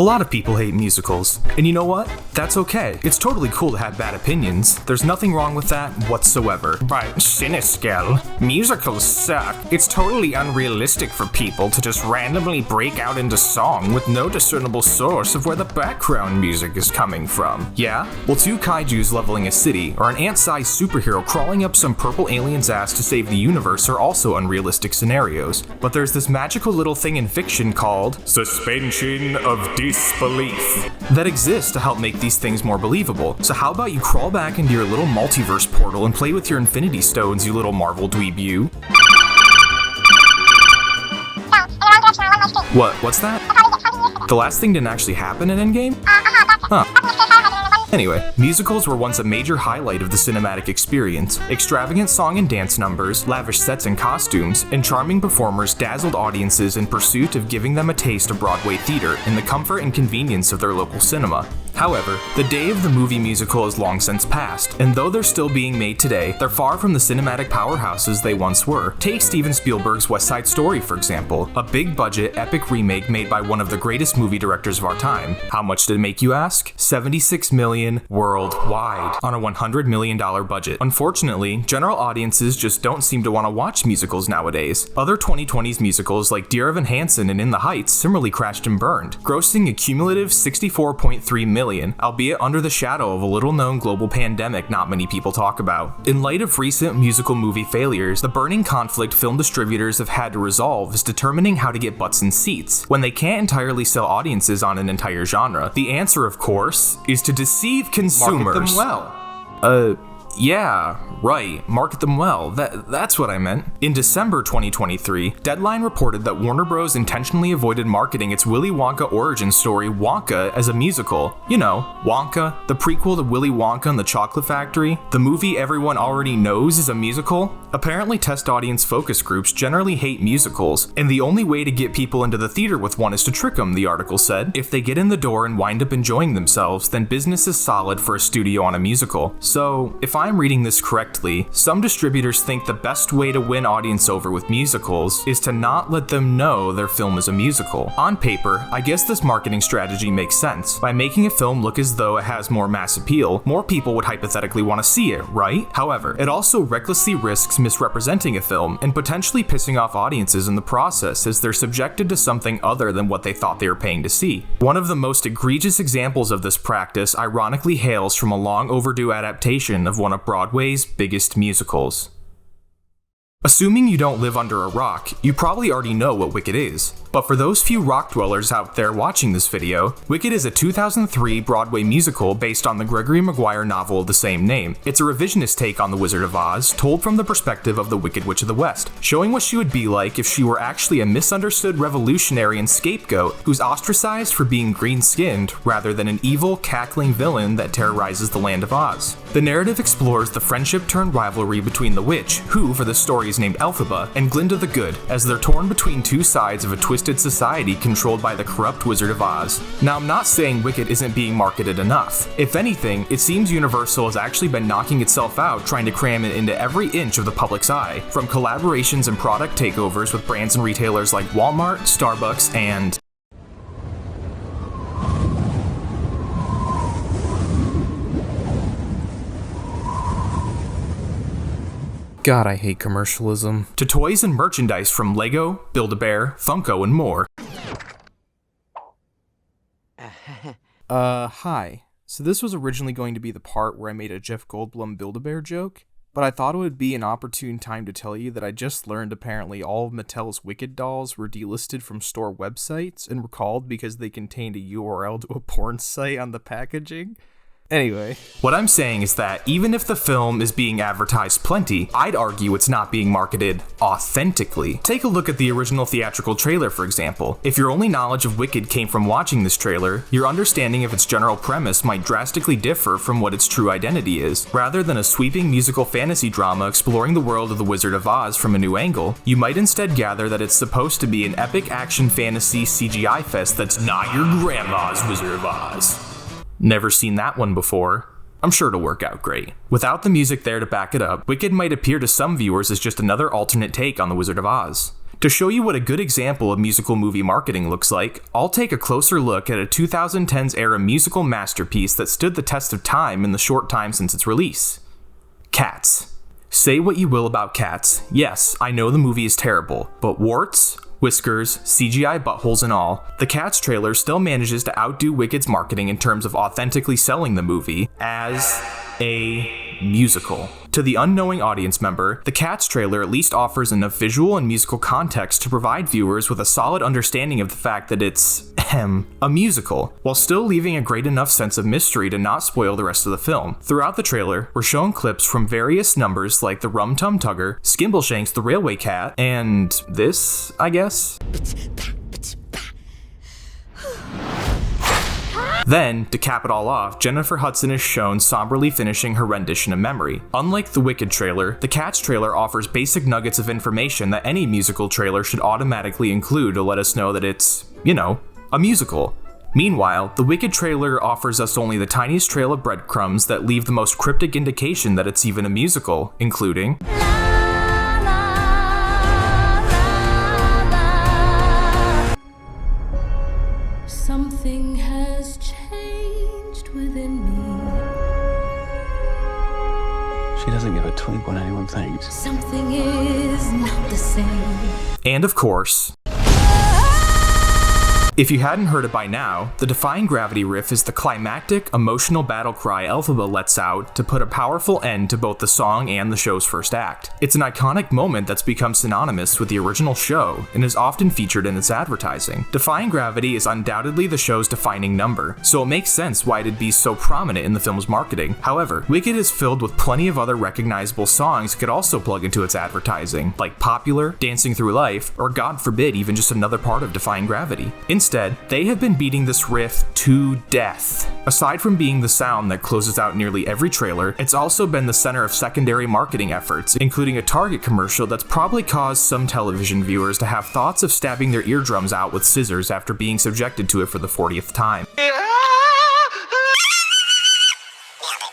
A lot of people hate musicals, and you know what? That's okay. It's totally cool to have bad opinions. There's nothing wrong with that whatsoever. But Cineskell, musicals suck. It's totally unrealistic for people to just randomly break out into song with no discernible source of where the background music is coming from. Yeah? Well, two kaijus leveling a city, or an ant-sized superhero crawling up some purple alien's ass to save the universe are also unrealistic scenarios. But there's this magical little thing in fiction called suspension of disbelief that exists to help make these things more believable. So how about you crawl back into your little multiverse portal and play with your Infinity Stones, you little Marvel dweeb you? What's that? The last thing didn't actually happen in Endgame? Huh. Anyway, musicals were once a major highlight of the cinematic experience. Extravagant song and dance numbers, lavish sets and costumes, and charming performers dazzled audiences in pursuit of giving them a taste of Broadway theater in the comfort and convenience of their local cinema. However, the day of the movie musical has long since passed, and though they're still being made today, they're far from the cinematic powerhouses they once were. Take Steven Spielberg's West Side Story, for example, a big-budget, epic remake made by one of the greatest movie directors of our time. How much did it make, you ask? $76 million worldwide on a $100 million budget. Unfortunately, general audiences just don't seem to want to watch musicals nowadays. Other 2020s musicals like Dear Evan Hansen and In the Heights similarly crashed and burned, grossing a cumulative $64.3 million, albeit under the shadow of a little-known global pandemic not many people talk about. In light of recent musical movie failures, the burning conflict film distributors have had to resolve is determining how to get butts in seats. When they can't entirely sell audiences on an entire genre, the answer, of course, is to deceive consumers. Market them well. Yeah, right, market them well. That's what I meant. In December 2023, Deadline reported that Warner Bros. Intentionally avoided marketing its Willy Wonka origin story Wonka as a musical. You know, Wonka, the prequel to Willy Wonka and the Chocolate Factory, the movie everyone already knows is a musical. Apparently, test audience focus groups generally hate musicals, and the only way to get people into the theater with one is to trick them, the article said. If they get in the door and wind up enjoying themselves, then business is solid for a studio on a musical. So, if I'm reading this correctly, some distributors think the best way to win audience over with musicals is to not let them know their film is a musical. On paper, I guess this marketing strategy makes sense. By making a film look as though it has more mass appeal, more people would hypothetically want to see it, right? However, it also recklessly risks misrepresenting a film and potentially pissing off audiences in the process as they're subjected to something other than what they thought they were paying to see. One of the most egregious examples of this practice ironically hails from a long overdue adaptation of one of Broadway's biggest musicals. Assuming you don't live under a rock, you probably already know what Wicked is. But for those few rock dwellers out there watching this video, Wicked is a 2003 Broadway musical based on the Gregory Maguire novel of the same name. It's a revisionist take on The Wizard of Oz, told from the perspective of the Wicked Witch of the West, showing what she would be like if she were actually a misunderstood revolutionary and scapegoat who's ostracized for being green-skinned rather than an evil, cackling villain that terrorizes the land of Oz. The narrative explores the friendship-turned-rivalry between the witch, who for the story is named Elphaba, and Glinda the Good, as they're torn between two sides of a twisted society controlled by the corrupt Wizard of Oz. Now, I'm not saying Wicked isn't being marketed enough. If anything, it seems Universal has actually been knocking itself out trying to cram it into every inch of the public's eye, from collaborations and product takeovers with brands and retailers like Walmart, Starbucks, and God, I hate commercialism. To toys and merchandise from Lego, Build-A-Bear, Funko, and more. Hi. So this was originally going to be the part where I made a Jeff Goldblum Build-A-Bear joke, but I thought it would be an opportune time to tell you that I just learned apparently all of Mattel's Wicked dolls were delisted from store websites and recalled because they contained a URL to a porn site on the packaging. Anyway, what I'm saying is that even if the film is being advertised plenty, I'd argue it's not being marketed authentically. Take a look at the original theatrical trailer, for example. If your only knowledge of Wicked came from watching this trailer, your understanding of its general premise might drastically differ from what its true identity is. Rather than a sweeping musical fantasy drama exploring the world of the Wizard of Oz from a new angle, you might instead gather that it's supposed to be an epic action fantasy CGI fest that's not your grandma's Wizard of Oz. Never seen that one before. I'm sure it'll work out great. Without the music there to back it up, Wicked might appear to some viewers as just another alternate take on The Wizard of Oz. To show you what a good example of musical movie marketing looks like, I'll take a closer look at a 2010s era musical masterpiece that stood the test of time in the short time since its release. Cats. Say what you will about Cats. Yes, I know the movie is terrible, but warts, whiskers, CGI buttholes and all, the Cats trailer still manages to outdo Wicked's marketing in terms of authentically selling the movie as a musical. To the unknowing audience member, the Cats trailer at least offers enough visual and musical context to provide viewers with a solid understanding of the fact that it's, a musical, while still leaving a great enough sense of mystery to not spoil the rest of the film. Throughout the trailer, we're shown clips from various numbers like the Rum Tum Tugger, Skimbleshanks the Railway Cat, and this, I guess? Then, to cap it all off, Jennifer Hudson is shown somberly finishing her rendition of Memory. Unlike the Wicked trailer, the Cats trailer offers basic nuggets of information that any musical trailer should automatically include to let us know that it's, a musical. Meanwhile, the Wicked trailer offers us only the tiniest trail of breadcrumbs that leave the most cryptic indication that it's even a musical, including something has changed within me. She doesn't give a twink what anyone thinks. Something is not the same. and of course, if you hadn't heard it by now, the Defying Gravity riff is the climactic, emotional battle cry Elphaba lets out to put a powerful end to both the song and the show's first act. It's an iconic moment that's become synonymous with the original show and is often featured in its advertising. Defying Gravity is undoubtedly the show's defining number, so it makes sense why it'd be so prominent in the film's marketing. However, Wicked is filled with plenty of other recognizable songs it could also plug into its advertising, like Popular, Dancing Through Life, or God forbid even just another part of Defying Gravity. Instead, they have been beating this riff to death. Aside from being the sound that closes out nearly every trailer, it's also been the center of secondary marketing efforts, including a Target commercial that's probably caused some television viewers to have thoughts of stabbing their eardrums out with scissors after being subjected to it for the 40th time.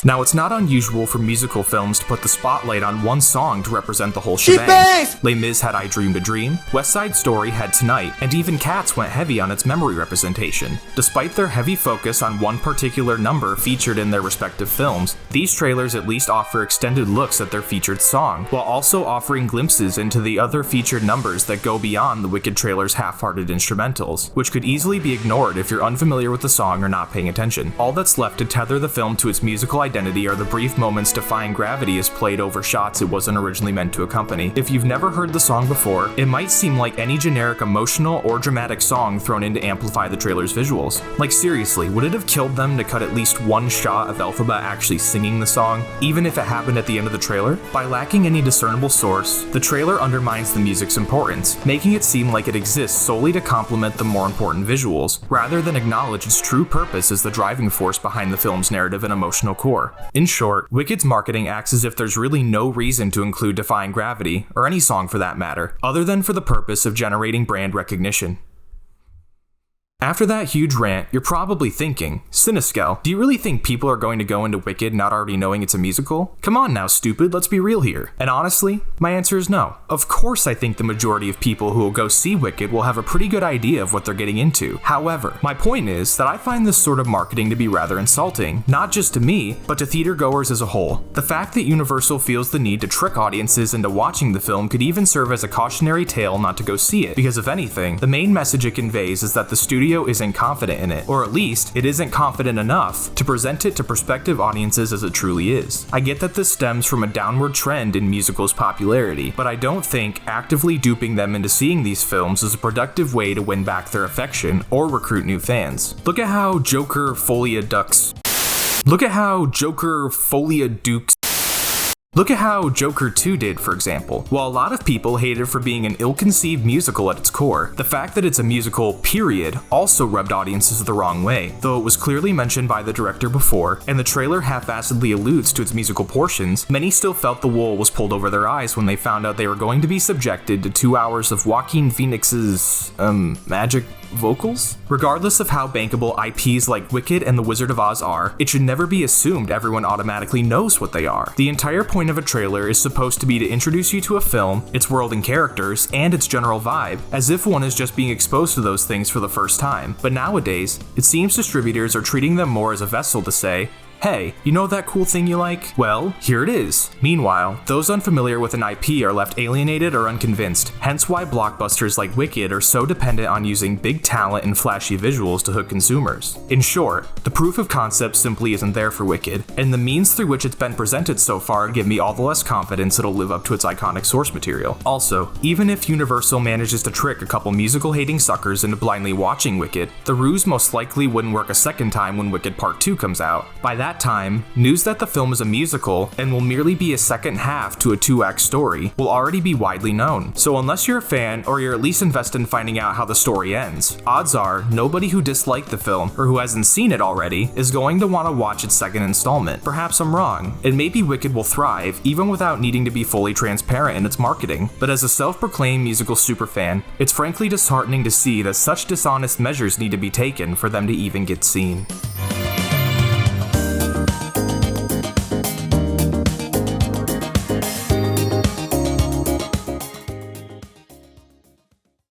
Now, it's not unusual for musical films to put the spotlight on one song to represent the whole shebang. Les Mis had I Dreamed a Dream, West Side Story had Tonight, and even Cats went heavy on its memory representation. Despite their heavy focus on one particular number featured in their respective films, these trailers at least offer extended looks at their featured song, while also offering glimpses into the other featured numbers that go beyond the Wicked trailer's half-hearted instrumentals, which could easily be ignored if you're unfamiliar with the song or not paying attention. All that's left to tether the film to its musical identity are the brief moments Defying Gravity is played over shots it wasn't originally meant to accompany. If you've never heard the song before, it might seem like any generic emotional or dramatic song thrown in to amplify the trailer's visuals. Like seriously, would it have killed them to cut at least one shot of Elphaba actually singing the song, even if it happened at the end of the trailer? By lacking any discernible source, the trailer undermines the music's importance, making it seem like it exists solely to complement the more important visuals, rather than acknowledge its true purpose as the driving force behind the film's narrative and emotional core. In short, Wicked's marketing acts as if there's really no reason to include Defying Gravity, or any song for that matter, other than for the purpose of generating brand recognition. After that huge rant, you're probably thinking, Cineskell, do you really think people are going to go into Wicked not already knowing it's a musical? Come on now, stupid, let's be real here. And honestly, my answer is no. Of course I think the majority of people who will go see Wicked will have a pretty good idea of what they're getting into. However, my point is that I find this sort of marketing to be rather insulting, not just to me, but to theater goers as a whole. The fact that Universal feels the need to trick audiences into watching the film could even serve as a cautionary tale not to go see it, because if anything, the main message it conveys is that the studio isn't confident in it, or at least it isn't confident enough to present it to prospective audiences as it truly is. I get that this stems from a downward trend in musicals' popularity, but I don't think actively duping them into seeing these films is a productive way to win back their affection or recruit new fans. Look at how Joker Folia Joker 2 did, for example. While a lot of people hate it for being an ill-conceived musical at its core, the fact that it's a musical, period, also rubbed audiences the wrong way. Though it was clearly mentioned by the director before, and the trailer half-assedly alludes to its musical portions, many still felt the wool was pulled over their eyes when they found out they were going to be subjected to 2 hours of Joaquin Phoenix's, magic. vocals? Regardless of how bankable IPs like Wicked and The Wizard of Oz are, it should never be assumed everyone automatically knows what they are. The entire point of a trailer is supposed to be to introduce you to a film, its world and characters, and its general vibe, as if one is just being exposed to those things for the first time. But nowadays, it seems distributors are treating them more as a vessel to say, hey, you know that cool thing you like? Well, here it is. Meanwhile, those unfamiliar with an IP are left alienated or unconvinced, hence why blockbusters like Wicked are so dependent on using big talent and flashy visuals to hook consumers. In short, the proof of concept simply isn't there for Wicked, and the means through which it's been presented so far give me all the less confidence it'll live up to its iconic source material. Also, even if Universal manages to trick a couple musical-hating suckers into blindly watching Wicked, the ruse most likely wouldn't work a second time when Wicked Part 2 comes out. By that time, news that the film is a musical and will merely be a second half to a 2-act story will already be widely known. So unless you're a fan or you're at least invested in finding out how the story ends, odds are nobody who disliked the film or who hasn't seen it already is going to want to watch its second installment. Perhaps I'm wrong, and maybe Wicked will thrive even without needing to be fully transparent in its marketing, but as a self-proclaimed musical superfan, it's frankly disheartening to see that such dishonest measures need to be taken for them to even get seen.